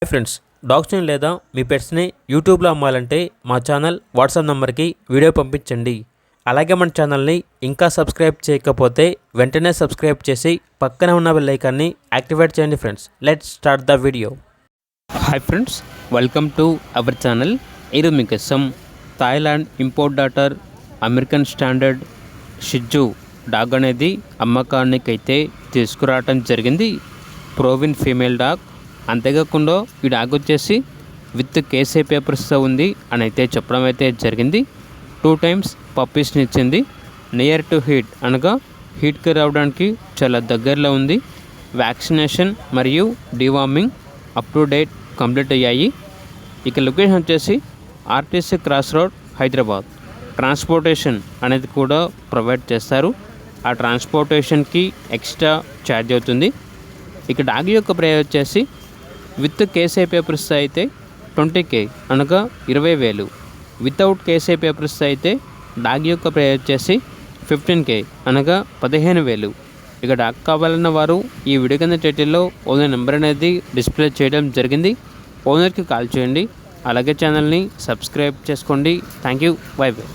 Hi friends, డాగ్స్ని లేదా మీ పెట్స్ని యూట్యూబ్లో అమ్మాలంటే మా ఛానల్ వాట్సాప్ నెంబర్కి వీడియో పంపించండి. అలాగే మన ఛానల్ని ఇంకా సబ్స్క్రైబ్ చేయకపోతే వెంటనే సబ్స్క్రైబ్ చేసి పక్కనే ఉన్న బెల్ ఐకాన్ని యాక్టివేట్ చేయండి. Friends, let's start the video. Hi friends, welcome to our channel. ఈరోజు మీకోసం Thailand import daughter American standard షిజ్జు డాగ్ అనేది అమ్మకానికైతే తీసుకురావటం జరిగింది. ప్రోవిన్ ఫీమేల్ డాగ్. అంతేకాకుండా ఈ డాగ్ వచ్చేసి విత్ కేసీ పేపర్స్తో ఉంది అని అయితే చెప్పడం అయితే జరిగింది. 2 times పప్పీస్ని ఇచ్చింది. నియర్ టు హీట్ అనగా హీట్కి రావడానికి చాలా దగ్గరలో ఉంది. వ్యాక్సినేషన్ మరియు deworming up to date complete అయ్యాయి. ఇక లొకేషన్ వచ్చేసి RTC cross road, Hyderabad. Transportation అనేది కూడా ప్రొవైడ్ చేస్తారు. ఆ ట్రాన్స్పోర్టేషన్కి ఎక్స్ట్రా ఛార్జ్ అవుతుంది. ఇక డాగ్ యొక్క ప్రైస్ వచ్చేసి విత్ కేసీ పేపర్స్ అయితే 20K అనగా 20,000. వితౌట్ కేసీ పేపర్స్ అయితే డాగ్ యొక్క ప్రైస్ వచ్చేసి 15K అనగా 15,000. ఇక డాగ్ కావాలన్న వారు ఈ వీడియో కింద టైటిల్లో ఓనర్ నెంబర్ అనేది డిస్ప్లే చేయడం జరిగింది. ఓనర్కి కాల్ చేయండి. అలాగే ఛానల్ని సబ్స్క్రైబ్ చేసుకోండి. Thank you. By by.